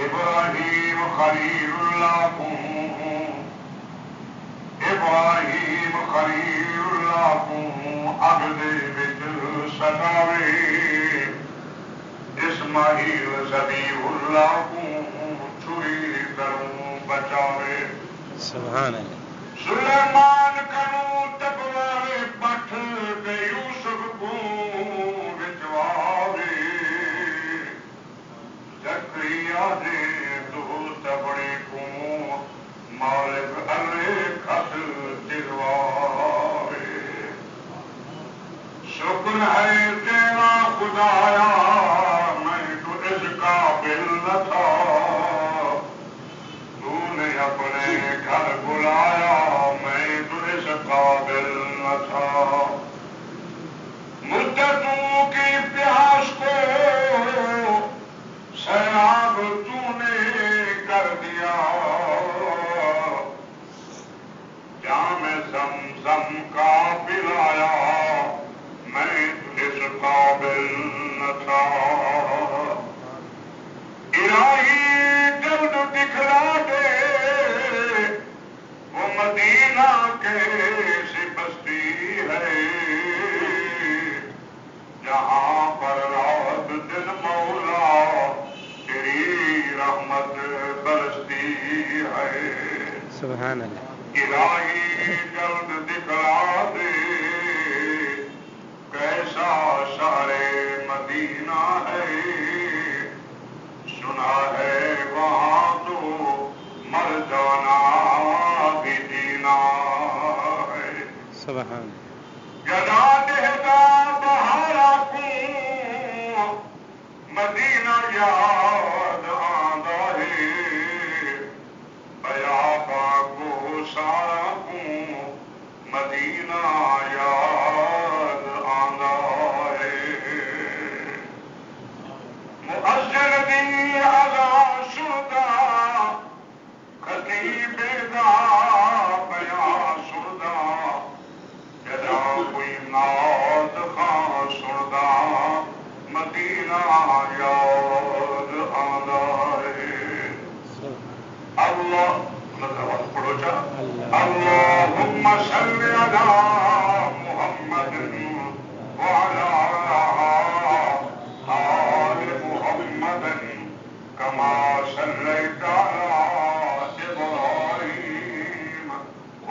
ابراہیم خلیل اللہ کو ابراہیم خلیل اللہ کو عبد بچ ستاوے اسماعیل ذبیح اللہ کو چھری دروں بچاوے سبحان اللہ سلیمان کنو تکوارے پٹھ کے یوسف کو بچواوے زکریا دے تو تبڑے کو مالک ارے کھت دلواوے شکر ہے تیرا خدایا میں تو اس قابل نہ تھا تو نے اپنے گھر بلایا میں تو اس قابل نہ تھا مدتوں کی پیاس کو سیراب تو نے کر دیا جام زمزم کا پلایا میں اس قابل نہ تھا الہی جلد دکھلا دے وہ مدینہ کیسی بستی ہے جہاں پر رات دن مولا تیری رحمت برستی ہے سبحان اللہ الہی جلد دکھلا دے کیسا شہر مدینہ ہے سنا ہے وہاں تو مر جانا بھی جینا ہے سبحان جنا دہتا بہارا کو مدینہ یاد آندا ہے بیابا کو سارا کو مدینہ یاد آندا ہے مؤذن دی اذان سندا خطیب دا بیان سندا جدا کوئی نعت خاں سندا مدینہ یاد آندا ہے اللہ پڑھو چا اللہم صل علی محمد وعلی آل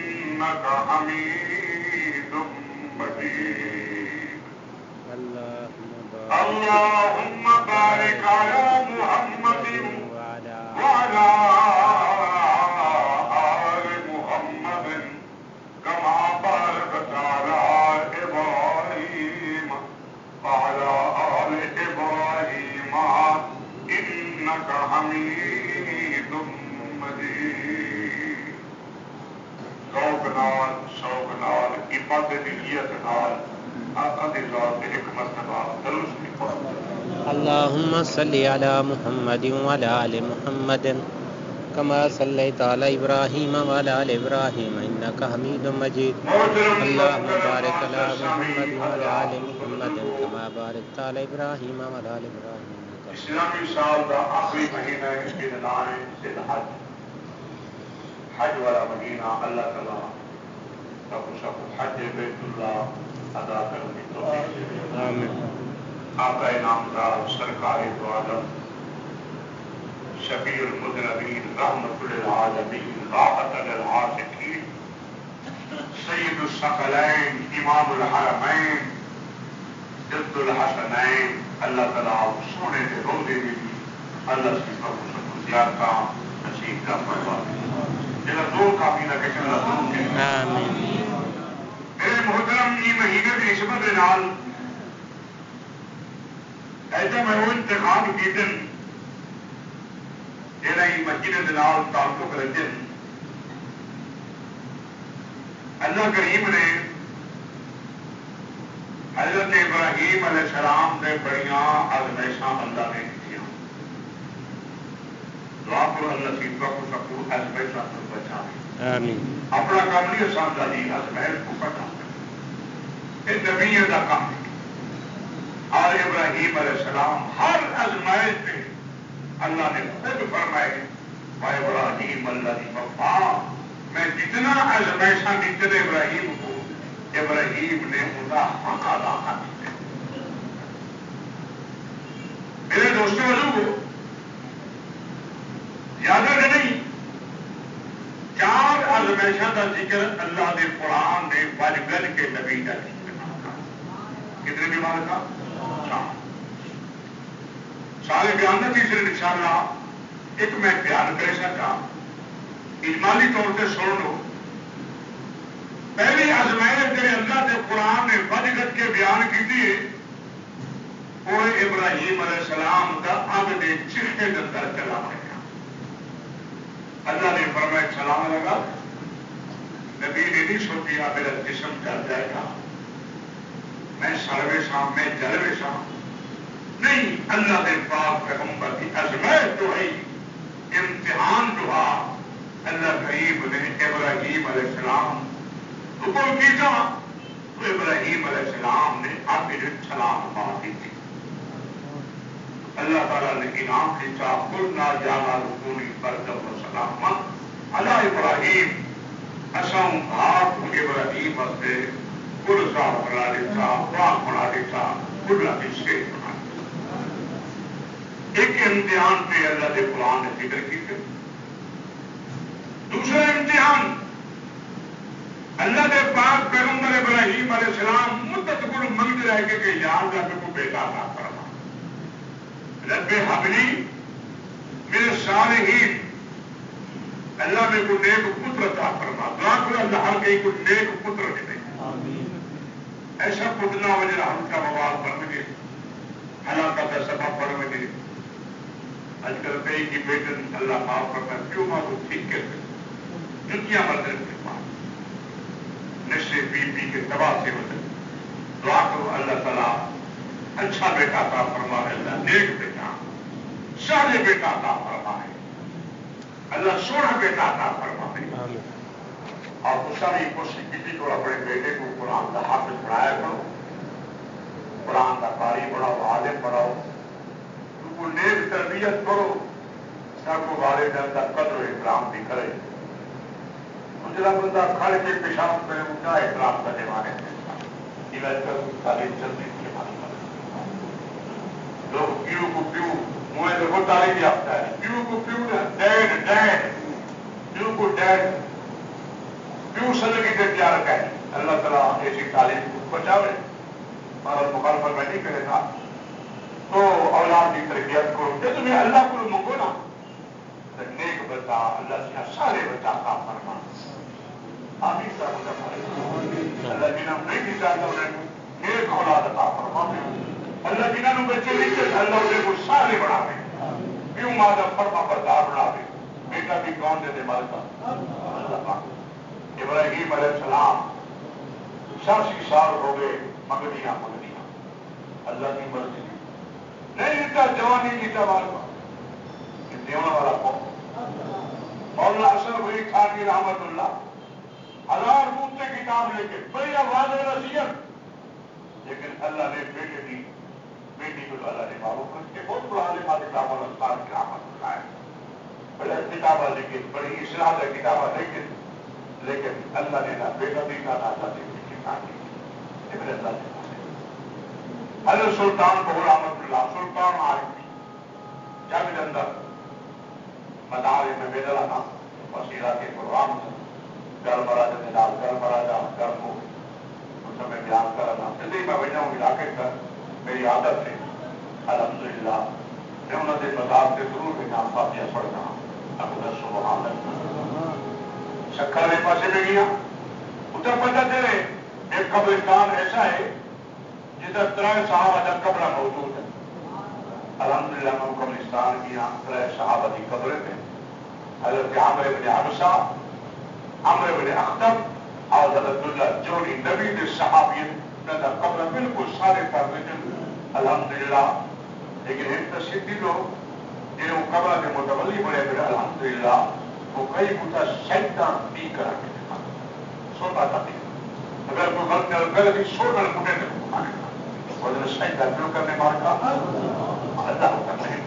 محمد کما صلیت علی ابراہیم وعلی آل ابراہیم انک حمید مجید اللہم بارک علی محمد وعلی آل محمد کما بارکت علی ابراہیم وعلی آل ابراہیم انک حمید مجید شوق نال عبادت نیت نال آقا دی ذات ایک مرتبہ درود بھی پڑھو اللهم صل على محمد وعلى آل محمد كما صليت على إبراهيم وعلى آل إبراهيم إنك حميد مجيد اللهم بارك على محمد وعلى آل محمد كما باركت على إبراهيم وعلى آل إبراهيم اسلامی سال کا آخری مہینہ ہے اس کے نام ہے ذی الحج حج والا مہینہ اللہ تعالیٰ سب حج بیت اللہ ادا کرنے کی توفیق دے آمین آقا نامدار سرکار دو عالم شفیع المذنبین رحمت للعالمین راحت للعاشقین سید الثقلین امام الحرمین جد الحسنین اللہ تعالیٰ سونے کے روزے میں بھی اللہ سے سب زیادہ نصیب کا فرما جلا دور کافی نہ کہ اللہ دور کے آمین میرے محترم یہ مہینے کی نسبت نال ایسا میں وہ انتخاب کی دن جہاں ہی مسجد نال تعلق رکھن اللہ کریم نے حضرت ابراہیم علیہ السلام نے بڑیاں آزمائشاں اللہ نے کی دعا کرو اللہ سیدھا کو سکو آزمائشاں تو بچا آمین اپنا کام نہیں آسان کا نہیں آزمائش کو پٹھا یہ نبی کا کام ہے. اور ابراہیم علیہ السلام ہر آزمائش پہ اللہ نے خود فرمائے ابراہیم اللہ وفا، میں جتنا آزمائشاں دیتے ابراہیم کو، ابراہیم نے ان کا حق ادا کر دیا. میرے دوستوں بزرگوں، یاد ہے نہیں 4 آزمائشاں کا ذکر اللہ نے قرآن نے بجگل کے نبی کا ذکر کیا. کتنے بیمار کا؟ سارے بیان نہ تیسرے انشاءاللہ ایک میں بیان کرے سکا، اجمالی طور سے سن لو. پہلی آزمائش جی اللہ کے قرآن نے بج گج کے بیان کی تھی وہ ابراہیم علیہ السلام کا اب نے چہرے کے اندر چلا پڑا. اللہ نے فرمایا سلام لگا. نبی نے نہیں سوچا میرا جسم چل جائے گا، میں سروے سا، میں جلوے سا. نہیں، اللہ نے پاک پیغمبر کی آزمائش جو ہے، امتحان جو ہے، اللہ کریم نے ابراہیم علیہ السلام حکم کیا تو ابراہیم علیہ السلام نے آپ سلام مار دی تھی. اللہ تعالیٰ نے انعام کیا قلنا یا رسولی برکت و سلام علی ابراہیم، اساں آپ ابراہیم سے پرسا بنا دیتا، پاک بنا دیتا، کھلا سے بنا. ایک امتحان پہ اللہ کے قرآن نے ذکر کی تھی. دوسرا امتحان اللہ کے پاک پیغمبر ابراہیم علیہ السلام مدت کو منگتے رہ کے کہ یا اللہ میرے کو بیٹا عطا فرما، رب حبلی میرے صالحین، اللہ میرے کو نیک پتر عطا فرما. دعا کرو اللہ ہر کہیں کو نیک پتر ملے. ایسا پتر نہ ہو جا ہم کا مواد بن گئے، ہلاکت کا سبب بن گئے. آج کل کئی کی بیٹن اللہ معاف کرتا ہے، کیوں ماں کو ٹھیک کہتے جتیاں مردن کے پاس نشے پی پی کے تباہ سے ہوتے. دعا کرو اللہ تعالیٰ اچھا بیٹا عطا فرمائے، اللہ نیک بیٹا صالح بیٹا عطا فرمائے، اللہ سونا بیٹا عطا فرمائے. اور دوسرا بھی کوشش کی تو اپنے بیٹے کو قرآن کا حافظ بنایا کرو، قرآن کا قاری بناؤ، عالم بناؤ، ان کو نیک تربیت کرو تاکہ والدین کا قدر و احترام بھی کرے. دوسرا بندہ کھڑ کے پیشاب کرے ان کا احترام کرنے والے تعلیم چلتی لوگ پیو کو پیو منہ سے وہ تعلیم یافتہ ہے، پیو کو پیو ڈیڈ ڈیڈ، پیو کو ڈیڈ، پیو سن کی ڈیڈ کیا رکھا ہے. اللہ تعالیٰ ایسی تعلیم کو بچاوے اور مخالفت میں نہیں کرے گا. تو اولاد کی تربیت کو جب تمہیں اللہ کو منگو نا تو نیک بچہ اللہ سے سارے بچہ کا فرما. آمین صاحب اللہ جنہوں نہیں بھی چاہتا انہیں نیک اولاد عطا فرما. اللہ جنہوں بچے نہیں چاہتے اللہ انہیں کو سارے بڑھا دے، کیوں مادہ فرما بردار بنا دے. بیٹا بھی کون دے دے مالکا اللہ پاک. ابراہیم علیہ السلام 86 سال ہو گئے مگنیاں اللہ کی مرضی نہیں دیتا، جوانی دیتا مالکا. دینے والا کون؟ مولانا اشرف علی خان رحمت اللہ 1000 روپ سے کتاب لے کے بڑی آواز نصیحت، لیکن اللہ نے بیٹے دی، بیٹی کو اللہ نے معروف کر کے بہت بڑا عالم کتاب الاسلام کی رحمت اللہ ہے. بڑے کتابیں لکھی، بڑی اصلاح ہے کتابیں لکھی، لیکن اللہ نے نہ بیٹا دی نہ دادا دی کتاب دی. اللہ نے حضرت سلطان بہو رحمت اللہ سلطان عارف جب اندر مدارے میں بیدلا تھا وسیلہ کے پروگرام تھا گھر مرا جنال گھر مرا جا گھر کو اس میں بیان کرا تھا. جلدی میں بجا ہوں علاقے کا میری عادت ہے الحمدللہ میں انہوں نے مذہب سے ضرور بھی نام فاتحہ پڑھنا. اب ادھر سبحان اللہ شکر کے پاسے میں گیا ادھر پتہ چلے ایک قبرستان ایسا ہے جدھر 3 صحابہ کا قبر موجود ہے. الحمدللہ میں قبرستان کی یہاں 3 صحابہ کی قبریں تھے. حضرت عمر بن حبشہ، عمر بن اخطب اور حضرت اللہ جوڑی نبی کے صحابیت کا قبر بالکل سارے پر الحمدللہ. لیکن ایک تصدیقی لوگ جنہوں قبر کے متولی بڑے پھر الحمدللہ وہ کئی کتا سیدہ پی کر سوتا تھا. اگر کوئی غلط غلطی چھوڑنا مٹے نہیں مارے گا اور سجدہ کیوں کرنے مارے گا اللہ کرنے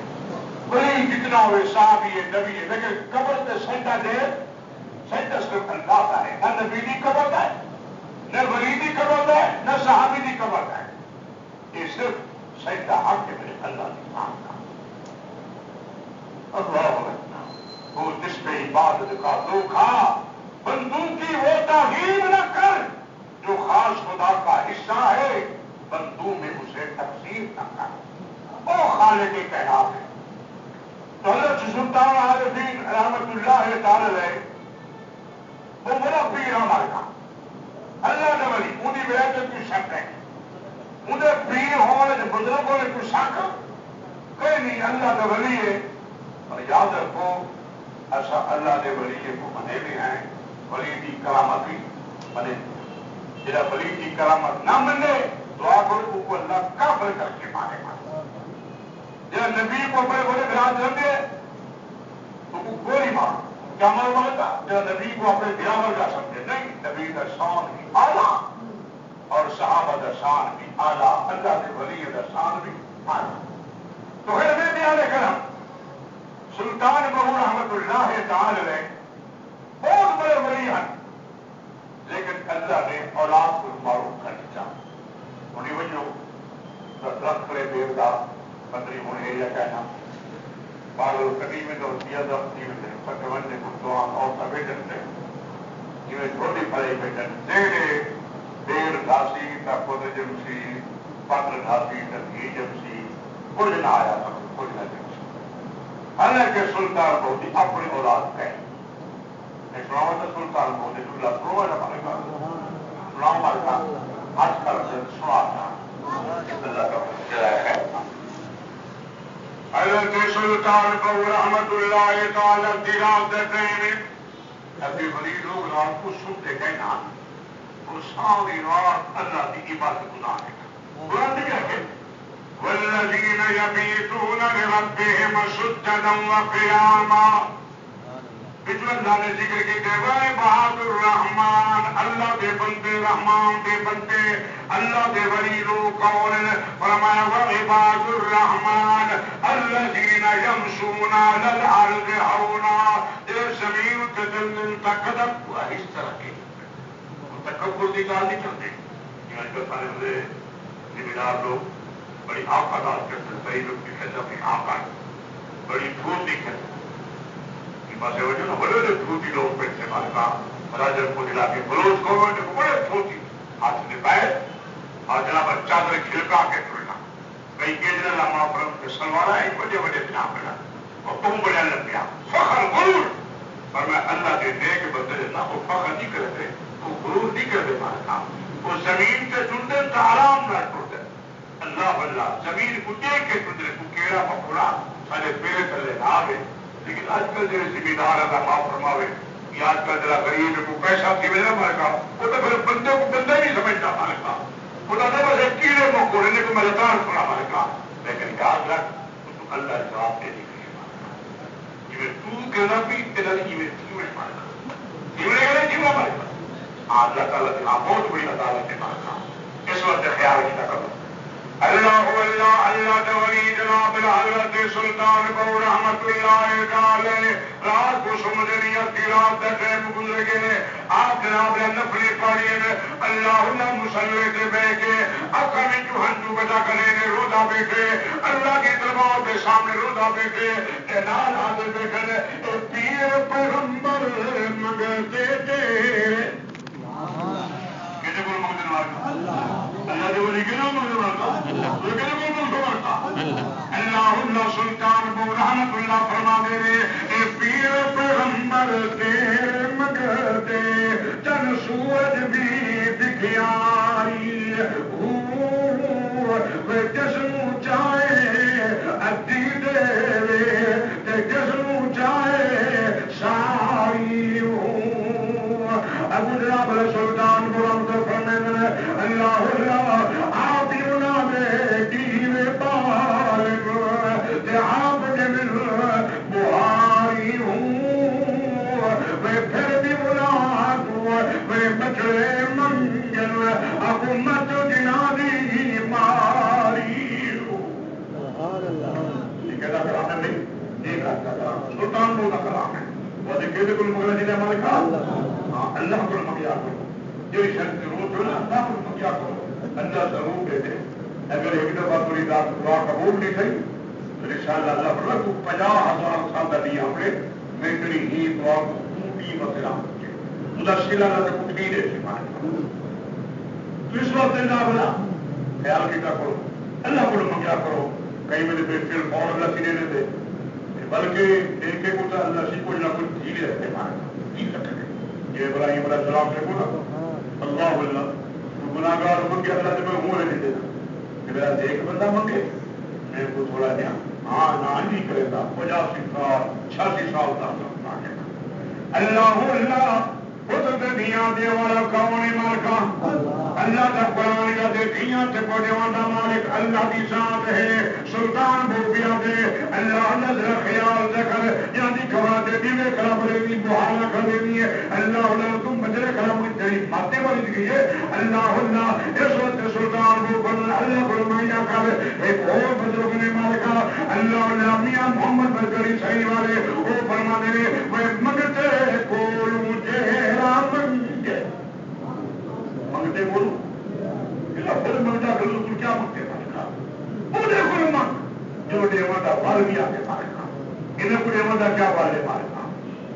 بڑی جتنا ہوئے صحابی ہے نبی ہے لیکن قبر سے سجدہ دے سجدہ صرف اللہ کا ہے نہ نبی کی قبر کا ہے نہ ولی کی قبر کا ہے نہ صحابی کی قبر کا ہے یہ صرف سجدہ حق کے میرے اللہ کی کام کا اللہ وہ جس پہ عبادت کا دھوکھا بندوں کی وہ توہین نہ کر جو خاص خدا کا حصہ ہے بندوں میں اسے تقسیم نہ کر وہ خالق کائنات ہے تو حضرت سلطان عارفین رحمت اللہ تعالی علیہ وہ بڑا پیر ہمارے کا اللہ نے ولی انہیں ولایت کوئی شک ہے انہیں پیر ہونے جو بزرگوں نے کوئی شک کوئی نہیں اللہ کا ولی ہے اور یاد رکھو ایسا اللہ کے ولی کو بنے بھی ہیں ولی کی کرامت بھی بنے جا ولی کی کرامت نہ منے تو آپ کو اللہ کافر کر کے مارے گا جا نبی کو بڑے بڑے براد رکھے تو وہ گولی مارو کیا مارتا جا نبی کو اپنے برابر کا سمجھے نہیں نبی کا شان بھی اعلیٰ اور صحابہ کا شان بھی اعلیٰ اللہ کے ولی کا شان بھی اعلیٰ تو پھر میں دھیان کرم سلطان بہو رحمت اللہ تعالی علیہ بہت بڑے ولی ہیں لیکن اللہ نے اولاد کو معروف کر دیا انہیں وجہ درخت کرے دیوتا بدری ہونے یا کہنا بارو کبھی میں تو دیا دفتی میں پکوان نے کتوں اور سبھی جنتے یہ چھوٹی پڑے بیٹن دے دیر داسی کا خود جمسی پتر داسی تھی جمسی کچھ نہ آیا تھا کچھ نہ جمسی حالانکہ سلطان بہت اپنی اولاد ہے سناؤ تو سلطان بہت اللہ سنوا نہ پڑے گا سناؤ مارے گا آج کل سنا تھا اللہ کا ہے حضرت سلطان کو رحمت اللہ تعالی گرام دیتے ہیں ابھی بڑی لوگ رات کو سنتے کہنا وہ ساری رات اللہ کی عبادت گزارے گا قرآن کیا ہے والذین یبیتون لربہم سجدا وقیاما بجو اللہ نے ذکر کی دے وے بہادر الرحمن اللہ دے بندے رحمان دے بندے اللہ دے ولی لوگ کون فرمایا وعباد الرحمن الذین یمشون علی الارض ہونا اس زمین کے دل قدم ہوا اس طرح کے تکبر کی گال نہیں کرتے یہاں جو سارے ہوئے ذمہ لوگ بڑی آفات کرتے بڑی لوگ کی خدمت میں آقا بڑی دھول نہیں کرتے بس وجہ بڑے بڑے دھوتی لوگ پہ استعمال کا راجر کو دلا کے بلوچ کو بڑے دھوتی ہاتھ میں پائے اور جناب چادر کھلکا کے کھلنا کئی کیجرل ہمارا فرم کے سلوارا ہے بڑے بڑے جناب بنا اور تم بڑے لگ گیا فخر غرور پر میں اللہ کے دے کے بدلے نہ وہ فخر نہیں کرتے وہ غرور نہیں کرتے ہمارا کام وہ زمین کے ٹنڈے تو آرام نہ ٹوٹے اللہ اللہ زمین کو دیکھ کے ٹنڈے تو کیڑا پکوڑا سارے پیڑ تلے نہ آگے لیکن آج کل جو ذمہ دار اللہ معاف فرماوے کہ آج کل ذرا غریب کو پیسہ کی وجہ مارے گا وہ تو پھر بندے کو بندہ نہیں سمجھتا مارے گا وہ تو بس ایک کیڑے موقع رہنے کو مزدار سنا مارے گا لیکن یاد رکھ تو اللہ جواب دے دی گئی تو کہنا بھی تیرا نہیں مارے گا جیونے مارے گا اللہ تعالیٰ کی بہت بڑی عدالت ہے مارے گا اس وقت خیال کیا کرو اللہ اللہ اللہ ولی جناب حضرت سلطان کو رحمت اللہ تعالی رات کو سمجھ لیا کہ رات کا ٹائم گزر گئے آپ جناب نے نفلی پڑھی اللہ اللہ مسلے سے بہ کے اکا میں جو ہنجو بجا کرے نے روزہ بیٹھے اللہ کی دربار کے سامنے روزہ بیٹھے نال حاضر بیٹھے پیر پیغمبر مگتے تھے کسی کو مگدن والا اللہ کے ولی کیوں اللہ سلطان کو رحمت اللہ فرما دے رہے پیر پیغمبر دے مگر دے چن سورج بھی دکھیاری جسم چاہے ادی دے جسم چاہے ساری ابو جناب سلطان کو رحمت فرمائے اللہ اللہ آپ آپ کے مل بہاری ہوں میں پھر بھی بلا میں بچڑے منگل ضرور دے دے. اگر ایک دفعہ تھوڑی دعا قبول نہیں تھی تو انشاءاللہ اللہ فرمائے کو 50,000 سال کا دیا ہم نے میں تیری ہی دعا کو پوری مسئلہ مدرسلہ نہ تو کچھ نہیں دے سکتا. تو اس وقت اللہ بلا خیال کیا کرو اللہ کو منگیا کرو. کئی میرے پہ پھر اور اللہ سی دے دے بلکہ دیکھے کو تو اللہ سی کچھ نہ کچھ دھیرے رکھتے مارے نہیں سکتے. یہ ابراہیم علیہ السلام سے بولا اللہ اللہ گناہگار منگے اللہ سے میں ہوں نہیں دینا کہ میرا ایک بندہ منگے میں کو تھوڑا دیا ہاں نہ نہیں کرے گا 85 سال 86 سال تک اللہ اللہ خود دنیا دے والا کون مالکا اللہ کا قرآن کا دے دنیا سے پڑھنے والا مالک اللہ کی ذات ہے. سلطان بوبیا دے اللہ نظر خیال کر یعنی کھوا دے دیوے کلا بڑے دی بہانا کر دینی ہے اللہ اللہ تم بجرے کلا مجھ تیری باتیں بڑھ گئی ہے اللہ اللہ اس وقت سلطان بو بن اللہ فرمایا کر ایک اور بزرگ نے مالکا اللہ اللہ میاں محمد بزرگی صحیح والے وہ فرما دے میں منگتے کول مجھے منگتے بولو پھر منگتا کرو تم کیا منگتے مارکا مجھے کوئی منگ جو ڈیمنڈا بال بھی آ کے مارکا انہیں کو ڈیمنڈا کیا بالے مارکا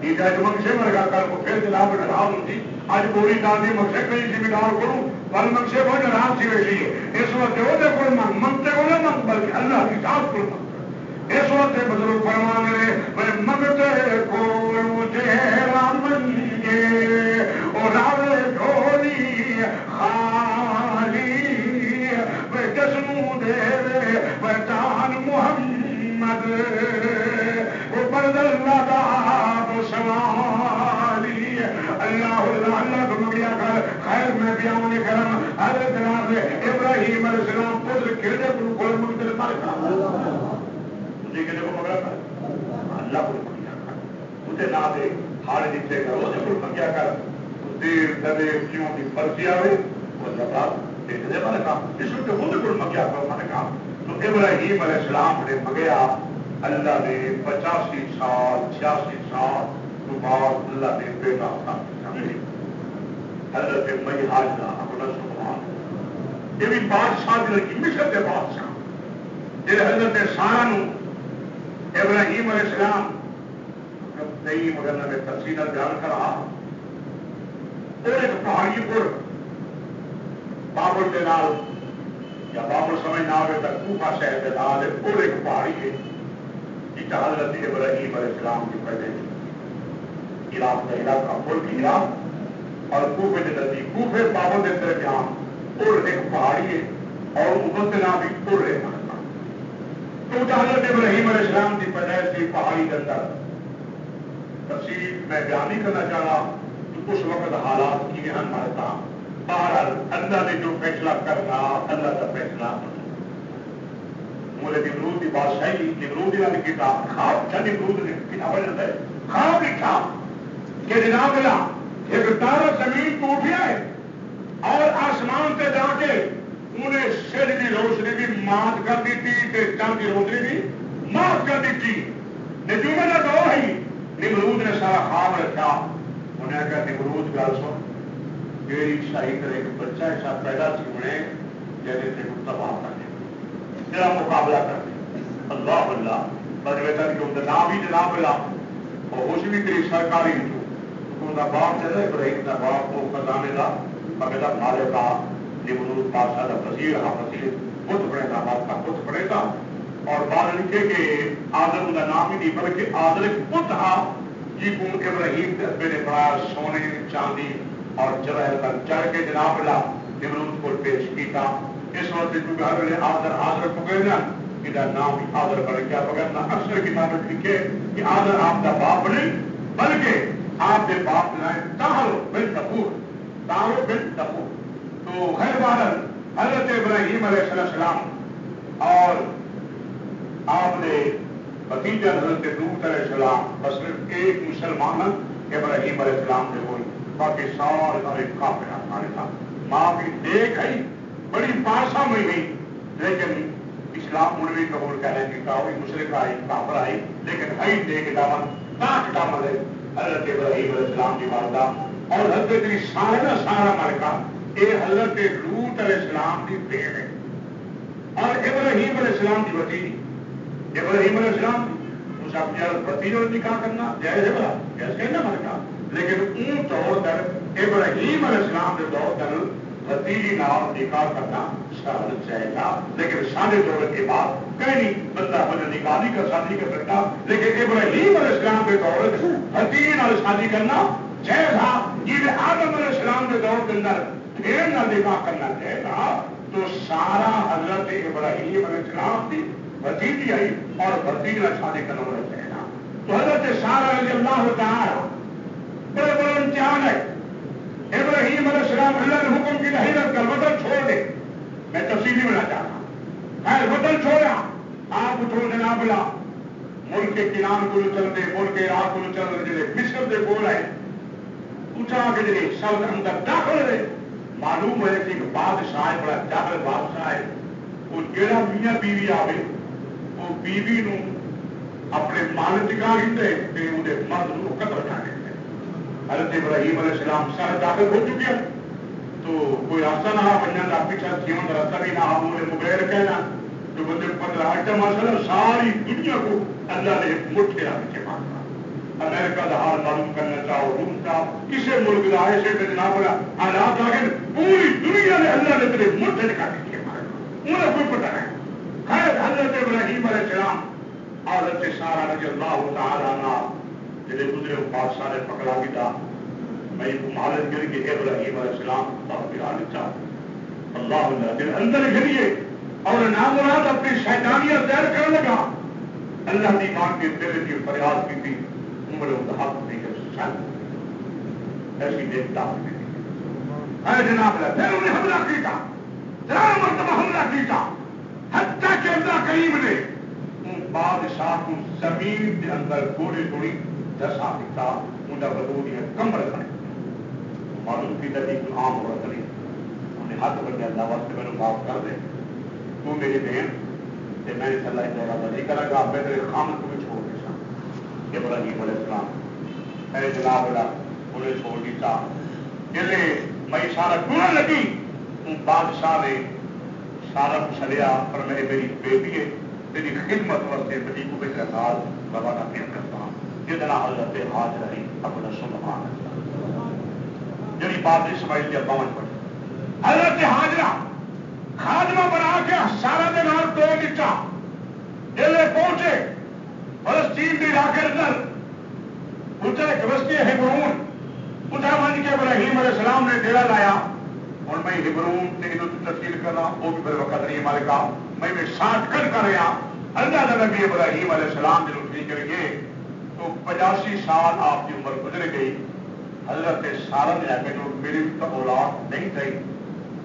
ٹھیک ہے جو منگشے مرگا کر کو پھر جناب نراض ہوتی آج پوری دادی منگشے کہیں سی مدار کروں بل منگشے کو نراض سی ویسی ہے. اس وقت وہ کوئی منگ منگتے کو نہ منگ بلکہ اللہ کی ذات کو منگ. اس وقت بزرگ فرمانے میں منگتے کو مجھے منگے اور راوے ڈھولی خالی میں جسم دے میں جان محمد وہ برد اللہ دا سوالی اللہ اللہ کو مگیا کر خیر میں بیان کرم حضرت جناب ابراہیم علیہ السلام پتر کھڑے کو کول منگتے مارکا مجھے کہنے کو مگرا کر اللہ کو مگیا کر اسے نہ دے ہارے دیتے کر اسے کو مگیا کر دیر دبے کیوں کی فرضی آئے وہ زباد دیکھنے والے کام اس وقت خود کو مگیا کر میں نے کہا تو ابراہیم علیہ السلام نے مگیا اللہ نے 85 سال 86 سال تو بعد اللہ نے بیٹا ہوتا حضرت مئی حاجہ اپنا سبحان یہ بھی بادشاہ کی لڑکی مصر کے بادشاہ جی حضرت سارا ابراہیم علیہ السلام نہیں مگر میں تفصیل بیان کر رہا اور ایک پہاڑی پر بابل کے نال یا بابل سمجھ نہ آئے تک کوفہ شہر کے نال اور ایک پہاڑی ہے جس حضرت ابراہیم علیہ السلام کی پہلے عراق کا علاقہ ملک عراق اور کوفے کے نزدیک کوفے بابل کے درمیان اور ایک پہاڑی ہے اور امت کے نام بھی اور رہے تو حضرت ابراہیم علیہ السلام کی پیدائش کی پہاڑی کے اندر تفصیل میں بیان نہیں کرنا چاہ رہا کہ اس وقت حالات کی اہم مرتا بہرحال اللہ نے جو فیصلہ کرنا اللہ کا فیصلہ مولے نمرود کی بادشاہی نمرود نے کتاب خواب تھا نمرود نے کتاب جاتا ہے خواب لکھا کہ جناب اللہ ایک تارا زمین ٹوٹ گیا ہے اور آسمان سے جا کے انہیں سر کی روشنی بھی مات کر دی تھی چاند کی روشنی بھی مات کر دی تھی نجوم نے دو ہی نمرود نے سارا خواب رکھا انہیں کہا نمرود گل سن میری شاہی کرے ایک بچہ ایسا پیدا سی ہونے جیسے تھے تباہ کر دے میرا مقابلہ کر دے اللہ اللہ پر بیٹا کہ نام بھی جناب اللہ اور اس بھی تیری سرکاری تو باپ چلے ابراہیم کا باپ کو خزانے کا پگلا مالے کا نمرود بادشاہ کا وزیر ہاں وزیر بت پڑے گا باپ کا بت پڑے گا اور بعد لکھے کہ آدم کا نام ہی نہیں بلکہ آدم ایک بت ہا جی کو ابراہیم کے ابے نے بڑا سونے چاندی اور جواہر کا چڑھ کے جناب اللہ نمرود کو پیش کیا اس وقت کیونکہ ہر ویلے آدر آدر پکڑے نا کہ نام بھی آدر بڑھ گیا پکڑنا اکثر کتاب لکھے کہ آدر آپ کا باپ نہیں بلکہ آپ کے باپ لائیں تاہرو بن تفور تاہرو بن تفور تو خیر بادل حضرت ابراہیم علیہ السلام اور آپ نے بتیجا حضرت لوط علیہ السلام بس صرف ایک مسلمان ابراہیم علیہ السلام سے ہوئی باقی سارے کافر ہمارے ساتھ ماں بھی دیکھ آئی بڑی پاسا میں گئی لیکن اسلام ان بھی قبول کرنے کی کہا مشرق آئی کافر آئی لیکن ہائی دے کے دامن تاک دامن ہے حضرت ابراہیم علیہ السلام کی والدہ اور حضرت سارا ملکہ یہ حضرت لوط لوط علیہ السلام کی بہن ہے اور ابراہیم علیہ السلام کی بھتیجی. ابراہیم علیہ السلام اس اپنی بھتیجوں نے نکاح کرنا جائز ہے بڑا جیسے کہنا ہمارے کام. لیکن اون طور پر ابراہیم علیہ السلام کے طور پر بھتیجی نام نکاح کرنا سال جائے گا. لیکن سارے دور کے بعد کہیں نہیں بندہ بندہ نکاح نہیں کر شادی کر سکتا. لیکن ابراہیم علیہ السلام کے دور بھتیجی نال شادی کرنا جائز تھا. جی آدم علیہ السلام کے دور کے اندر پھر نہ نکاح کرنا جائے گا تو سارا حضرت ابراہیم علیہ السلام کی بھتیجی آئی اور بھتیجی نال شادی کرنا ہونا چاہیے گا. تو حضرت سارا رضی اللہ تعالی بڑے بڑے امتحان ہے. ابراہیم علیہ السلام اللہ نے حکم کی ہجرت کر وطن چھوڑ دے. میں تفصیلی بنا چاہتا ہوں. خیر وطن چھوڑا آپ اٹھو جناب لا ملک کے کنان کو چل دے ملک کے عراق کو چل دے جڑے مصر دے بول آئے اٹھا کے جڑے سب اندر داخل رہے. معلوم ہے کہ ایک بادشاہ ہے بڑا جاہل بادشاہ ہے. وہ جہاں میاں بیوی آئے وہ بیوی نو اپنے مال ٹکا دے وہ مرد کو قتل کر دے. حضرت ابراہیم علیہ السلام سارے داخل ہو چکے تو کوئی راستہ نہ بننا کا پیچھا جیون کا راستہ بھی نہ مغیر کہنا تو بندے پندرہ آئٹم مسئلہ ساری دنیا کو اللہ نے مٹھے رکھ کے مارا. امریکہ کا حال معلوم کرنا چاہو روم کا کسی ملک کا ایسے جناب حالات آ گئے پوری دنیا نے اللہ نے تیرے مٹھے نکال کے مارا. انہیں کوئی پتہ نہیں. خیر حضرت ابراہیم علیہ السلام اور حضرت سارا رضی اللہ تعالی عنہ جڑے گزرے بادشاہ نے پکڑا بھی تھا. میں مہارت گر کے ابراہیم علیہ السلام اللہ دل اندر گریے اور نامراد اپنی شیطانیت ظاہر کرنے لگا. اللہ کی مان کے دل کی فریاد کی تھی عمر حق نہیں کر ایسی دیکھتا ہے جناب پھر انہیں حملہ کیا تھا مرتبہ حملہ کیا حتیٰ کہ اللہ کریم نے بادشاہ کو زمین کے اندر گوڑی گوڑی دسا دیتا ان کا بدوری ہے کمر کرنے معلوم کی طریق عام عورت نہیں انہیں ہاتھ بڑھ اللہ واسطے میرے معاف کر دے تو میری بہن کہ میں نے صلاح دورہ نہیں کرا گا میں تیرے خامد کو بھی چھوڑ دیتا ابراہیم علیہ السلام میرے جناب انہیں چھوڑ دیتا چلے میں سارا ٹورن لگی بادشاہ نے سارا چلیا پر میں میری بیٹی ہے تیری خدمت واسطے بڑی کو بھی سال روانہ پھر کرتا ہوں جتنا حضرت حاضر رہی اپنا سبحان جی بات اسماعیل کے باون پڑی حضرت حاضرہ خادمہ بنا کے سارا دن دو دچا جلے پہنچے فلسطین کے علاقے اندر پوچھا ایک بستی ہے ہبرون پوچھا من کے ابراہیم علیہ السلام نے ڈیرا لایا اور میں ہبرون تفصیل کر رہا وہ بھی میرے وقت نہیں ہمارے کام میں 60 کر رہا اللہ نبی ابراہیم علیہ السلام جو روٹی کر گئے تو 85 سال آپ کی عمر گزر گئی. حضرت سارا نے آ کے جو میری تو اولاد نہیں تھی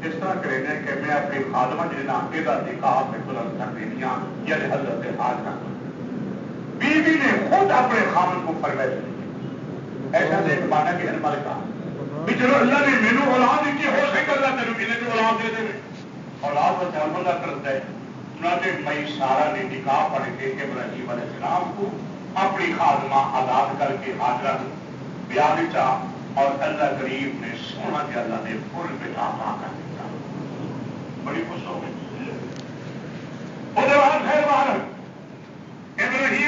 اس طرح کریں گے کہ میں اپنی خادمہ جنا یہ نکاح میں بلند کر دینی یعنی حضرت حاضرہ بیوی نے خود اپنے خامن کو فرمایا ایسا دیکھ پانا کہ ہمارے کہا بھی چلو اللہ نے مینو اولاد کی ہو سکے اللہ تیرے مہینے کی اولاد دے دے اولاد کو چل بندہ کرتا ہے. مئی سارا نے نکاح پڑھ کے ابراہیم علیہ السلام کو اپنی خادمہ آزاد کر کے حاضرہ بیاہ بچا اور اللہ کریم نے سونا کے اللہ نے پھول پہ آتا کر دیا. بڑی خوش ہو گئی. ابراہیم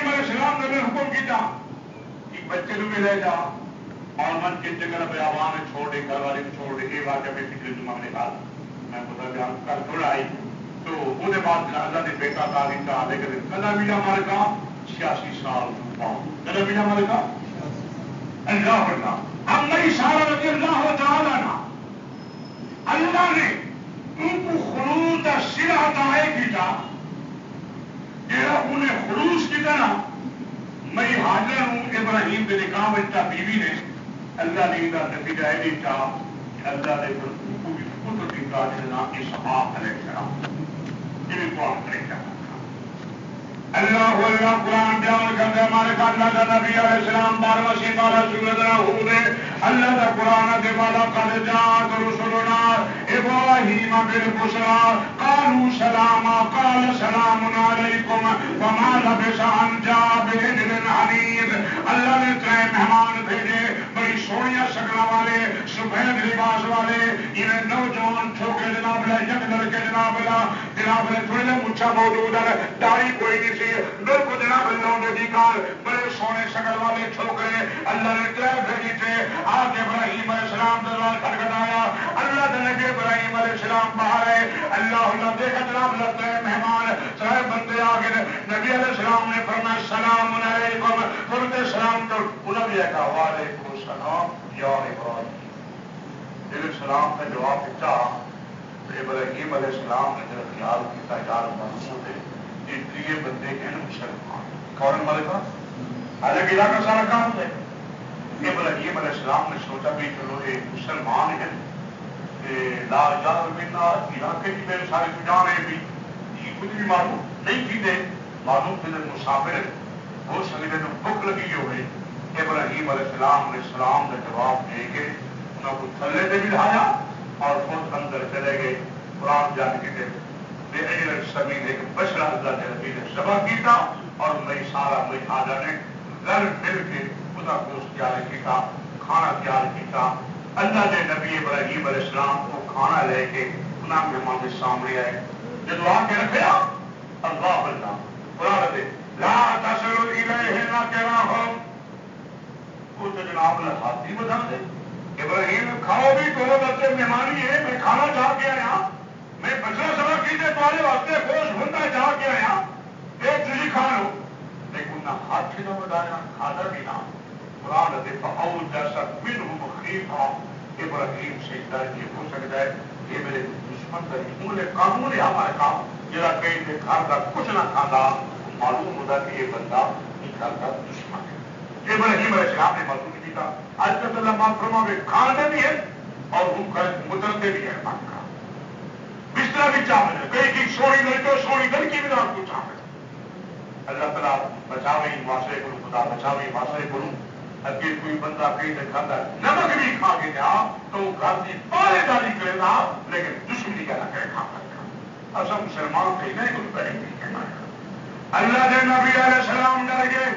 علیہ السلام نے حکم کیا کہ بچے کو بھی لے جا اور من کی جگہ بیابان چھوڑ دے گھر والے چھوڑ دے یہ بات میں پچھلے جمعہ نے کہا میں بتا دیا کل تھوڑا آئی تو وہ بعد اللہ نے بیٹا تعلیم کا لیکن کلا میڈیا ہمارے کا 86 سال کلا میڈیا ہمارے کا اللہ بڑھنا اب نہیں سارا رضی اللہ تعالیٰ اللہ نے ان کو خلوص کا سرا دائے کیا جہاں انہیں خلوص کی طرح میں حاضر ہوں ابراہیم کے نکاح بچہ بیوی نے اللہ نے نتیجہ یہ دیتا کہ اللہ نے خود دیتا جنا کی صفاف کرے کرا اللہ قرآن بیان کرتے ہمارے کا اللہ کا نبی علیہ السلام 12واں سیمارا سورہ ہود اللہ کا قرآن دے والا قد جاءت رسلنا ابراہیم بالبشرى قالوا سلاما قال سلام علیکم وما لبث ان جاء بعجل حنیذ. اللہ نے 3 مہمان بھیجے بڑی سونیا شکل والے سفید لباس والے انہیں نوجوان ٹھوکے جناب لا یک لڑکے جناب تھوڑے جہاں مچھا موجود ہے داڑھی کوئی نہیں سی بالکل جناب لوڈے دی کار بڑے سونے شکل والے ٹھوکرے اللہ نے تر بھیجی تھے آگے ابراہیم علیہ السلام دروازہ کھٹکھٹایا اللہ کے نبی ابراہیم علیہ السلام باہر ہے اللہ دیکھا جناب لگتا ہے مہمان سارے بندے آگے نبی علیہ السلام نے فرمایا السلام علیکم فرماتے سلام تو انہوں نے کہا وعلیکم السلام یا ابراہیم میرے سلام کا جواب دیتا ابراہیم علیہ السلام نے جب خیال کیا یار محمود یہ بندے ہیں مسلمان کون ملکا حالانکہ علاقہ سارا کام ہے ابراہیم علیہ السلام نے سوچا بھی چلو یہ مسلمان ہیں لا جان بنا علاقے کی میرے سارے جانے بھی کچھ بھی معلوم نہیں کی دے معلوم کہ مسافر ہو سکتے تو بھوک لگی ہوئے ابراہیم علیہ السلام نے سلام کا جواب دے کے انہوں کو تھلے سے بھی لایا اور خود اندر چلے گئے قرآن جان کے زمین ایک بشرا اللہ کے نبی نے ذبح کیا اور میں سارا میں آجا نے رل مل کے خدا گوشت تیار کیا کھانا تیار کیا اللہ نے نبی ابراہیم علیہ السلام کو کھانا لے کے انہوں مہمان کے سامنے آئے جب آ کے رکھا اللہ اللہ قرآن دے لا تصلوا الیہ ناکراہم وہ تو جناب نے ہاتھی بتا دے ابراہیم کھاؤ بھی تو بچے مہمانی ہے میں کھانا چاہ کے آیا میں بچہ سبا کیجیے تمہارے واسطے گوشت بندہ چاہ کے آیا ایک تجھی کھا لو لیکن نہ ہاتھی نہ بتایا کھانا بھی نہ قرآن دے فاؤ جیسا منہ خیفہ ابراہیم سے یہ ہو سکتا ہے یہ میرے دشمن کا انہیں قانون ہے ہمارے کام جرا کہیں کے گھر کا کچھ نہ کھانا معلوم ہوتا کہ یہ بندہ گھر کا دشمن ہے ابراہیم علیہ السلام نے معلوم نہیں تھا آج کل اللہ معاف فرما میں کھانے بھی ہے اور وہ مدرتے بھی ہے مان کا بستر بھی چاول ہے کئی کی سونی لڑکے سونی لڑکی بھی آپ کو چاول اللہ تعالیٰ بچاوے معاشرے کو خدا بچاوے معاشرے کو اگر کوئی بندہ کہیں سے کھاتا نمک بھی کھا کے جا تو وہ گھر کی پالے داری کرے گا لیکن دشمنی کا نہ کرے کھا کر اصل مسلمان کہیں نہیں کچھ کریں گے کہنا اللہ کے نبی علیہ السلام ڈر گئے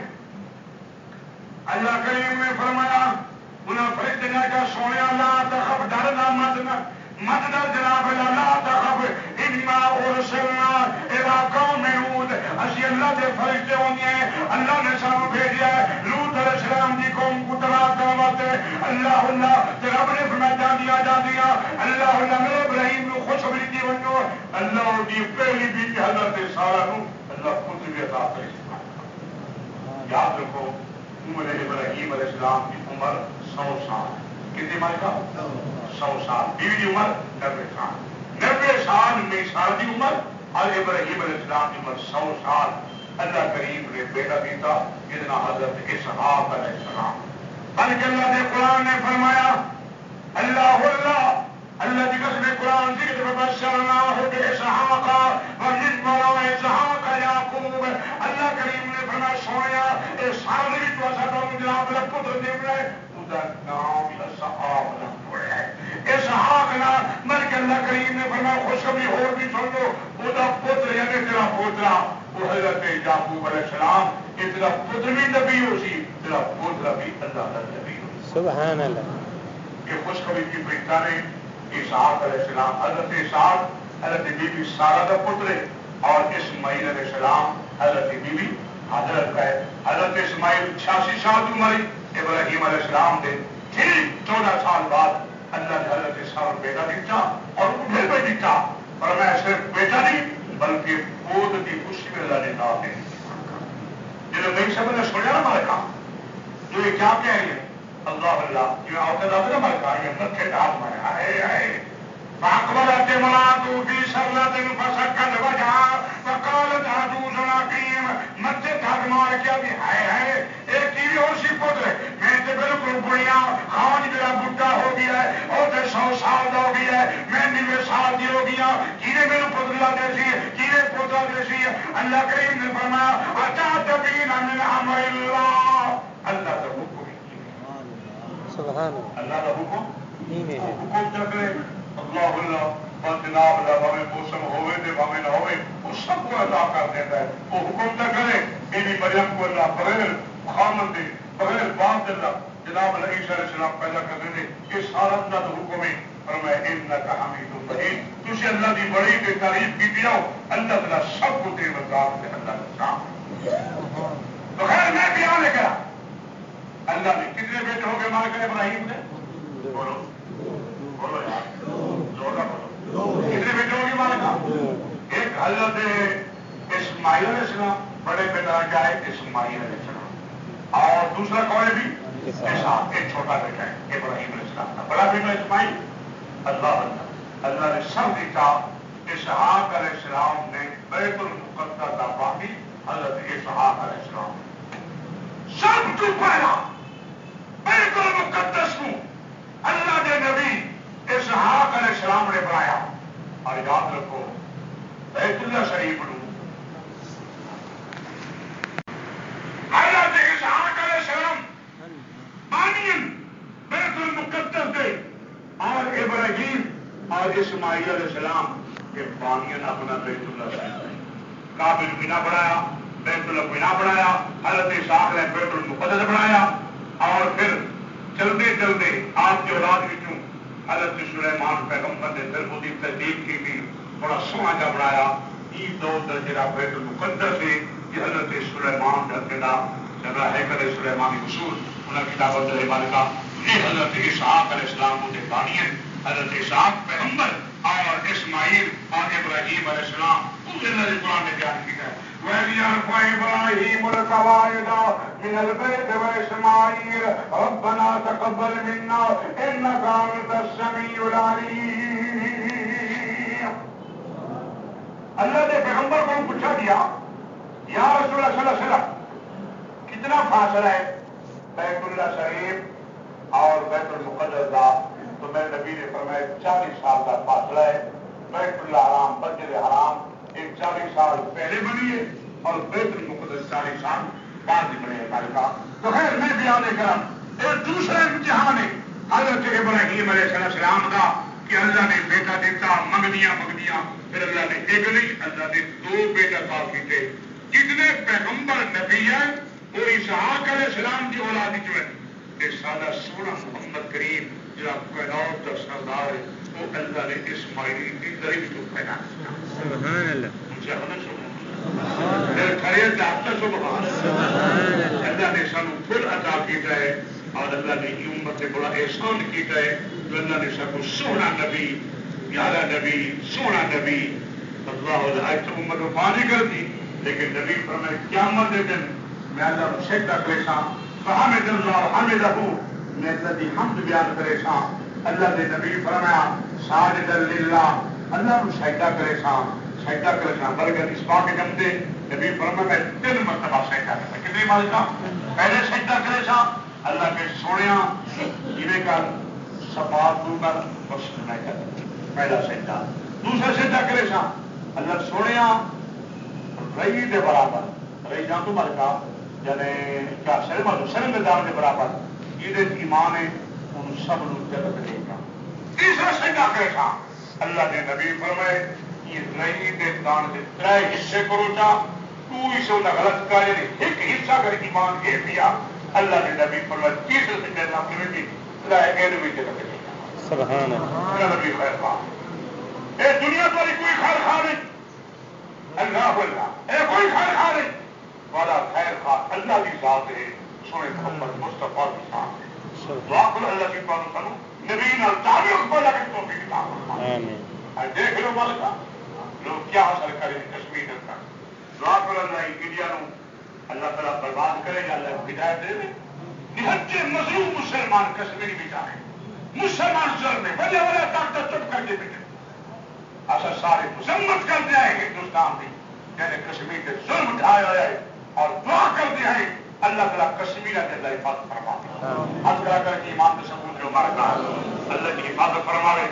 اللہ کریم نے فرمایا انہیں فرد نے کہا سونے اللہ تخف ڈرنا مت ڈر جناب اللہ تخف انما ارسلنا الى قوم ہود اسی اللہ کے فرشتے ہونے اللہ نے سانو بھیجا ہے لوط علیہ السلام کی قوم کو تباہ کرواتے اللہ تے رب نے فرمایا جا دیا اللہ میرے ابراہیم کو خوشخبری دی ونجو اللہ دی پہلی بیٹی حضرت سارہ نو اللہ خود بھی عطا کرے یاد رکھو عمر ابراہیم علیہ السلام کی عمر 100 سال کتنی ماہ کا 100 سال بیوی کی عمر 90 سال 90 سال میں سال کی عمر اور ابراہیم علیہ السلام کی عمر 100 سال اللہ کریم نے بیٹا دیتا اتنا حضرت اسحاق علیہ السلام بلکہ اللہ نے قرآن نے فرمایا اللہ کی قسم قرآن ذکر بشرناہ باسحاق ومن وراء اسحاق یعقوب اللہ کریم نے فرمایا سویا اے سارے بھی تو ساتھ جناب اللہ پتر دے رہے خدا نام اسحاق رکھو ہے اسحاق نہ بلکہ اللہ کریم نے فرمایا خوشخبری اور بھی سن لو خدا پتر یعنی تیرا پوترا وہ حضرت یعقوب علیہ السلام کہ تیرا پتر بھی نبی ہو سی تیرا پوترا بھی اللہ کا نبی ہو سبحان اللہ یہ خوشخبری کی پریتا نے اسحاق علیہ السلام حضرت اسحاق حضرت بی بی سارہ کا پتر اور اسماعیل علیہ السلام حضرت بی بی حضرت کا ہے حضرت اسماعیل 86 سال کی عمر ابراہیم علیہ السلام دے ٹھیک 14 سال بعد اللہ نے حضرت اسحاق بیٹا دیتا اور پھر بھی دیتا اور میں صرف بیٹا نہیں بلکہ پود کی خوشی میں اللہ نے نام دے جنہوں نہیں سب نے سنیا نا ہمارے کام جو یہ کیا کہہ رہی ہے اللہ اللہ جو عورتیں دادے نا ہمارے کہا یہ مت کے ڈاٹ مارے آئے آئے فاقبلت امرأته في سرة فسكت وجهها فقالت عجوز عقيم مت ڈھک مار کے ابھی ہے ایک کی بھی اور سی پتر میں تو بالکل بڑھیا خان میرا بڈھا ہو گیا ہے اور 100 سال کا ہو گیا ہے میں 90 سال کی ہو گیا کینے میرے پتلا جیسی کینے پوتا جیسی اللہ کریم نے فرمایا اتعجبین من امر اللہ اللہ کا حکم سبحان اللہ کا حکم ہے حکم چکرے اللہ اللہ جناب اللہ بھاوے موسم ہوئے تھے بھاوے نہ ہوئے وہ سب کو ادا کر دیتا ہے وہ حکم نہ کرے میری مریم کو اللہ بغیر خامن دے بغیر باپ اللہ جناب عیسیٰ علیہ السلام پیدا کرتے تھے یہ سارا اللہ کا حکم ہے اور میں انک حمید مجید تجھے اللہ کی بڑی بے تعریف کی دیا اللہ تعالیٰ سب کو دے وزار سے اللہ کا کام تو خیر میں بھی آنے کرا اللہ نے کتنے بیٹے ہو گئے مال کر ابراہیم نے بولو بولو یار بولو کتنے بیٹے ہو گئے مال کا ایک حضرت اسماعیل علیہ السلام بڑے بیٹا کیا ہے اسماعیل علیہ السلام اور دوسرا کون ہے بھی اسحاق ایک چھوٹا بیٹا ہے ابراہیم علیہ السلام کا بڑا بیٹا اسماعیل اللہ نے سب دیکھا اسحاق علیہ السلام نے بیت المقدس کا باقی حضرت اسحاق علیہ السلام سب تو پہلا بیت المقدس کو اللہ نے نبی اسحاق علیہ السلام نے بنایا اور یاد رکھو بیت اللہ شریف نو حضرت اسحاق علیہ السلام بانین بیت المقدس دے اور ابراہیم اور اسماعیل علیہ السلام کے بانین اپنا بیت اللہ شریف کعبہ بنا بنایا بیت اللہ بنا بنایا حضرت اسحاق نے بیت المقدس بنایا اور پھر چلتے چلتے آپ کی اولاد وچوں حضرت سلیمان پیغمبر نے پھر وہ تصدیق کی تھی بڑا سونا جا بنایا یہ دو درجہ بیت المقدس ہے یہ حضرت سلیمان کا جگہ ہے کرے سلیمانی اصول انہیں کتابت دے مالکہ یہ حضرت اسحاق علیہ السلام کے بانی ہیں حضرت اسحاق پیغمبر اور اسماعیل اور ابراہیم علیہ السلام پورے اللہ قرآن نے بیان کیا ہے وَإِذْ يَرْفَعُ إِبْرَاهِيمُ الْقَوَاعِدَ مِنَ الْبَيْتِ وَإِسْمَاعِيلُ رَبَّنَا تَقَبَّلْ مِنَّا إِنَّكَ أَنْتَ السَّمِيعُ الْعَلِيمُ اللہ نے پیغمبر کو پوچھا دیا یا رسول اللہ صلی اللہ علیہ وسلم کتنا فاصلہ ہے بیت اللہ شریف اور بیت المقدس کا تو میرے نبی نے فرمایا 40 سال کا فاصلہ ہے بیت اللہ حرام مسجد حرام ایک 40 سال پہلے بنی ہے اور بیت المقدس 40 سال بعد ہی بنے ہمارے کا تو خیر میں بھی آنے کرم ایک دوسرا امتحان ہے حضرت ابراہیم علیہ السلام کا کہ اللہ نے بیٹا دیتا منگدیاں پھر اللہ نے ایک نہیں اللہ نے 2 بیٹا کا کیتے جتنے پیغمبر نبی ہیں وہ اسحاق علیہ السلام کی اولاد جو ہے یہ سادہ سونا محمد کریم جو کائنات کا سردار ہے وہ اللہ نے اسماعیل کی ذریعے کو پیدا کیا سبحان اللہ مجھے اللہ نے سانو پھر عطا کیتا ہے اور اللہ نے امت سے بڑا احسان کیتا ہے جو اللہ نے سب کو سونا نبی پیارا نبی سونا نبی اللہ آج تو امت کو پانی کر دی لیکن نبی فرمائے قیامت کے دن میں اللہ کو سجدہ کرے سا فحمد اللہ حمدہ میں اللہ دی حمد بیان کرے سا اللہ نے نبی فرمایا ساجد للہ اللہ کو سجدہ کرے سا برگر اس بات کے جمتے نبی فرمایا میں 3 مرتبہ سجدہ کرتا کتنی مالکہ پہلے سجدہ کرے سا اللہ کے سونیا جنہیں کا صفات دوں کر بس میں کر پہلا سجدہ دوسرا سجدہ کرے سا اللہ سونیا رئی دے برابر رئی جان تو مالکہ یعنی کیا سرمدار کے برابر یہ ایمان ہے ان سب لوگ جگت دے گا تیسرا سجدہ کرے سا اللہ نے نبی فرمائے یہ رئی دے دان کے 3 حصے کرو چا 2 حصے انہیں غلط کر ایک حصہ کر ایمان کے دیا اللہ نے نبی فرمائے تیسرے سجدے نہ کرے گی 3 بھی جگت دے گا سبحان اللہ نبی خیر خواہ اے دنیا پر کوئی خیر خواہ نہیں اللہ اللہ اے کوئی خیر خواہ نہیں والا خیر خواہ اللہ کی ذات ہے سونے محمد مصطفیٰ کی ذات ہے دعا کرو اللہ کی پانو سنو نبی نال تعلق کو لگے تو بھی کتاب دیکھ لو مالکہ لوگ کیا حاصل کریں کشمیر کا دعا کرو اللہ انڈیا نو اللہ تعالیٰ برباد کرے گا اللہ ہدایت دے دے نہجے مظلوم مسلمان کشمیری بھی جائیں مسلمان ظلم میں بلے والا طاقت چپ کر کے بیٹھے اصل سارے مذمت کرتے آئے ہندوستان میں یعنی کشمیر کے ظلم اٹھائے ہوئے اور دعا کرتے ہیں اللہ تعالیٰ کشمیر کے اندر حفاظت فرماوے حد کرا کر کے ایمان کے ثبوت جو ہمارے کہا اللہ کی حفاظت فرماوے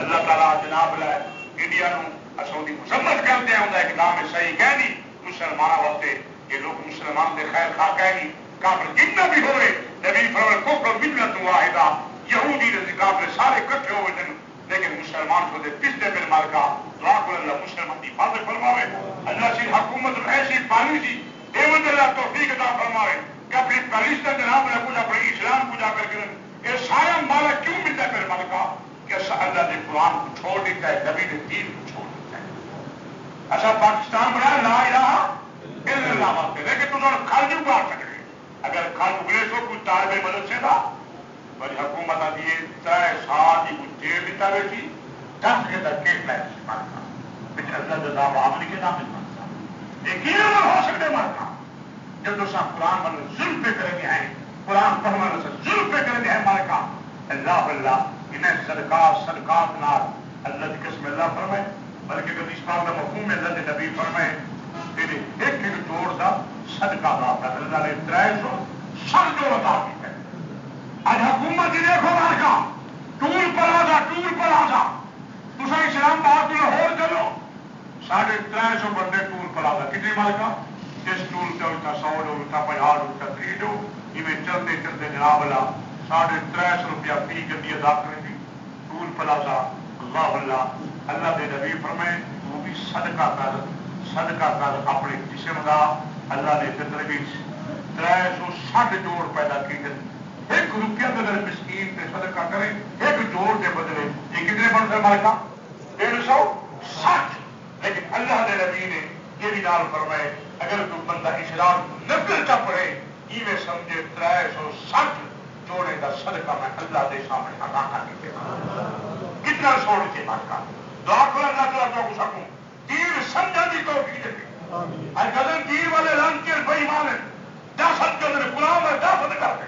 اللہ تعالیٰ جناب لائے انڈیا نو سعودی مذمت کرتے ہیں انہیں ایک نام صحیح کہہ دی مسلمانوں واسطے یہ لوگ مسلمان کے خیر خواہ کہہ دی کافر جتنا بھی ہوئے نبی فرمائے کفر ملت واحدہ یہودی نے کافر سارے اکٹھے ہوئے تھے لیکن مسلمان کو پچھلے بل مار کا دعا کر اللہ مسلمان کی حفاظت فرماوے اللہ سے حکومت ایسی پالیسی اللہ توفیق عطا فرماوے کہ اپنی پالیسی کا جناب کچھ اپنے اسلام کو جا کر اچھا پاکستان بنایا لا الہ الا اللہ واسطے، لیکن تم خرچ اگا سکتے اگر خرچ اگلے سو کوئی طالب مدد سے تھا بڑی حکومت آتی 3 سال کی کچھ جیل دیتا بیٹھی 10 کے تک کیس لائے اللہ جزا عامل کے نام مانتا یقین ہو سکتے مانتا جب تو صاحب قرآن بن ظلم پہ کریں گے ہیں قرآن پڑھنے سے ظلم پہ کریں گے ہیں ہمارے کام اللہ اللہ انہیں صدقات نار اللہ کی قسم اللہ فرمائے بلکہ کبھی اس بات کا مفہوم ہے اللہ کے نبی فرمائے تیرے ایک جوڑ کا صدقہ باپ ہے اللہ نے 300 جوڑ ادا کی ہے آج حکومت ہی دیکھو مارکا ٹول پر آجا تسا اسلام باد لاہور چلو 350 بندے ٹول پر آجا کتنی مارکا جس ٹول سے اٹھا 100 اٹھا 50 اٹھا 30 میں چلتے چلتے جناب اللہ 350 روپیہ فی گدی ادا کریں گی ٹول پلازا اللہ اللہ اللہ دے نبی فرمائے وہ بھی صدقہ کر اپنے جسم کا اللہ نے فطر بھی 360 جوڑ پیدا کی گئے 1 روپیہ اگر مسکین پہ صدقہ کرے 1 جوڑ کے بدلے یہ کتنے بن سے مالکا 150 لیکن اللہ نے نبی نے یہ بھی نال فرمائے اگر کوئی بندہ اسلام نقل کا پڑے یہ میں سمجھے 360 جوڑے کا صدقہ میں اللہ کے سامنے ادا کر کے کتنا چھوڑ کے بات کا دعا کرو اللہ تعالیٰ کو سکوں تیر سمجھا دی تو غزل تیر والے رنگ کے بئی مان ہے دہشت کے اندر غلام ہے دہشت کرتے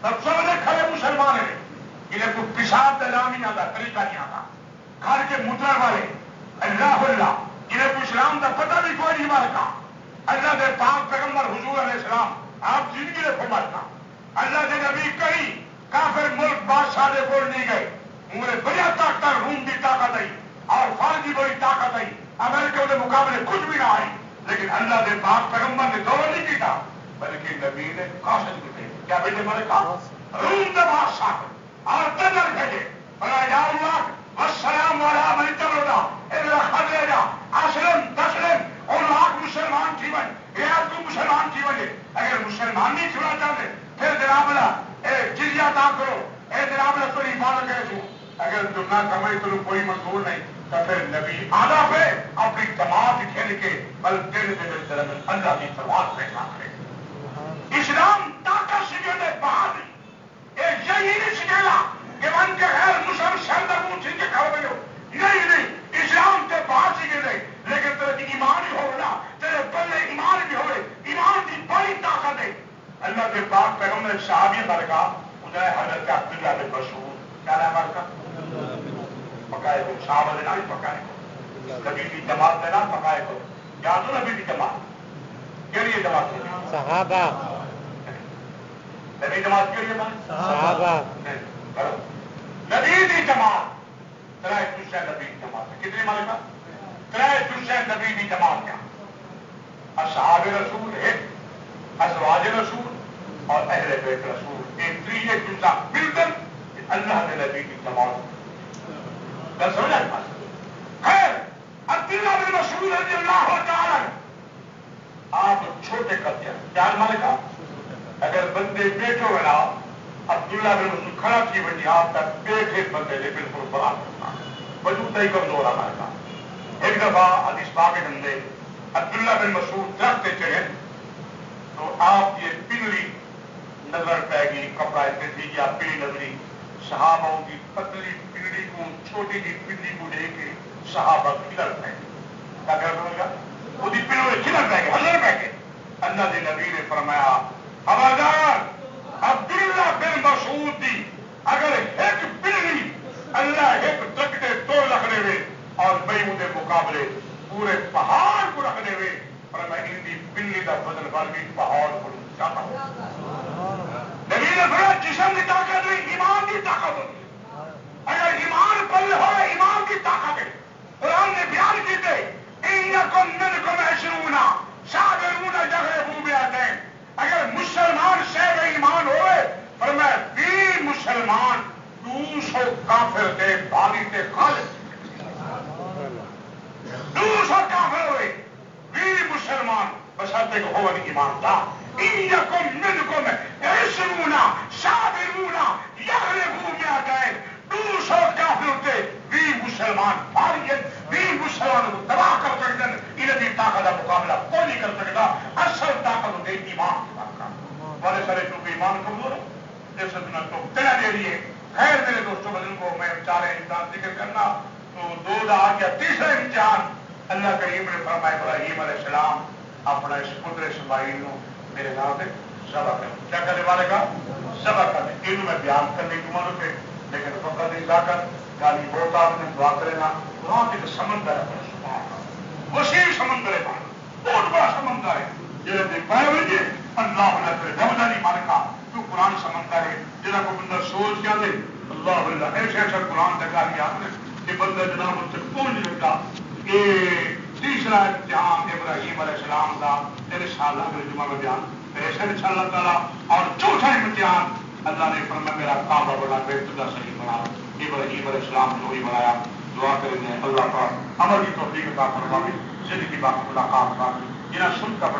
تب سمجھے کھڑے مسلمان ہیں انہیں کوئی پیشاب کا نام نہیں آتا طریقہ نہیں آتا گھر کے متر والے اللہ اللہ انہیں کوئی اسلام کا پتہ بھی کوئی نہیں مارتا اللہ کے پاک پیغمبر حضور علیہ السلام آپ زندگی نے فرماتا اللہ کے نبی کئی کافر ملک بادشاہ کے کول نہیں گئے انہیں بڑی طاقت روم کی طاقت آئی اور فوج کی بڑی طاقت آئی امریکہ کے مقابلے کچھ بھی نہ آئی لیکن اللہ کے پاک پیغمبر نے دور نہیں کیا بلکہ نبی نے قاصد بھی کیا بیٹے میں نے کہا روم کے بادشاہ اور تجر بھیجے یا اللہ والسلام علی من اتبعنا الا خدرنا اسلم تسلم اور لاکھ مسلمان تھی بن یہ آپ کو مسلمان تھی بنے اگر مسلمان نہیں چھوڑا چاہتے پھر جناب اللہ جزیہ ادا کرو جناب اللہ تو حفاظت کرے اگر تم نہ کمائی تو کوئی منظور نہیں تو پھر نبی آدھا پہ اپنی جماعت کھیل کے بلکہ اللہ کی فرمان پیدا کرے اسلام طاقت سکھے بہادری یہی نہیں سکھیلا کہ من کے غیر مسلم شردر منہ چھن کے کھڑ گئے ہو نہیں اسلام کے باہر سکھے نہیں لیکن تیرے ایمان ہی ہونا تیرے پہلے ایمان بھی ہوئے ایمان کی بڑی طاقت ہے اللہ کے پاک پیغمبر صحابی مرکا انہیں حضرت عبداللہ بن مسعود کیا نام مرکا پکائے کو صحابہ دینا ہی پکائے کو نبی کی جماعت دینا پکائے کو یاد ہو نبی کی جماعت کے لیے جماعت صحابہ نبی جماعت کے لیے صحابہ نبی کی جماعت ترائے دوسرے نبی کی جماعت کتنی مالکہ ترائے دوسرے نبی کی جماعت کیا اصحاب رسول ایک ازواج رسول اور اہل بیت رسول ایک تریجے دوسرا مل کر اللہ کے نبی کی جماعت سمجھا خیر عبداللہ بن مسعود رضی اللہ تعالی آپ چھوٹے کر دیا جان مالکہ اگر بندے بیٹھے ہوئے نا عبداللہ بن مسعود کھڑا کی بنی آپ تک بیٹھے بندے لے بالکل برابر کرتا وجود ہی کمزور ہمارے کا ایک دفعہ حدیث پاک کے اندر عبداللہ بن مسعود درخت چڑھے تو آپ یہ پنری نظر پہ گی کپڑا اتنے یا پیلی نظری صحابہ کی پتلی پنری کو چھوٹی کی پنری کو لے کے صحابہ کھلر پہ کیا کر گا وہ پنڈے کھلر پہ گئے ہزر پہ گئے اللہ کے نبی نے فرمایا خبردار عبداللہ بن مسعود دی اگر ایک پنری اللہ ایک تکڑے تو رکھنے ہوئے اور بھائی مجھے مقابلے پورے پہاڑ کو رکھنے ہوئے اور میں ان کی پنری کا بدل بن بھی پہاڑ کو جاتا ہوں نبی نے فرمایا جسم کی طاقت نہیں ایمان کی طاقت ہوتی اگر ایمان پل ہو ایمان کی طاقت ہے قرآن نے بیان کی تھے اگر مسلمان شہر ایمان ہوئے پر میں 20 مسلمان 200 کافر دے بالی تے خالص 200 کافر ہوئے 20 مسلمان بشرطے کو ہو ایمان تھا منکم 20 صابرون یغلبوا مئتین 200 کافر ہوتے 20 مسلمان 20 مسلمانوں کو تباہ کر سکتے کا ذکر کرنا تو دو دا آ گیا تیسرا امتحان اللہ کریم نے فرمایا ابراہیم علیہ السلام اپنا اس پتر اسماعیل نو میرے نام سے ذبح کر کیا کرنے والے کا ذبح کرنے یہ میں بیان کرنے کی عمر پہ لیکن فقط نہیں جا کر گالی بہت آپ نے دعا کرنا وہاں کے سمندر ہے وسیع سمندر ہے بہت بڑا سمندر ہے جہاں دیکھ پائے ہوئے اللہ ربدہ نہیں مالکا تو قرآن سمندر ہے جہاں کو بندہ سوچ کیا دے اللہ اللہ ایسا ایسا قرآن لگا لیا آپ نے کہ بندہ جناب ان تک پہنچ لگا یہ تیسرا امتحان ابراہیم علیہ السلام کا تیرے سال اگلے جمعہ میں بیان ایسے ان شاء اللہ تعالیٰ اور چوتھا امتحان اللہ نے فرمایا میرا کعبہ بنا بیت اللہ صحیح بنا ابراہیم علیہ السلام نے وہی بنایا دعا کریں گے اللہ کا عمل کی توفیق عطا فرمائے زندگی باقی ملاقات باقی جنہیں سن کا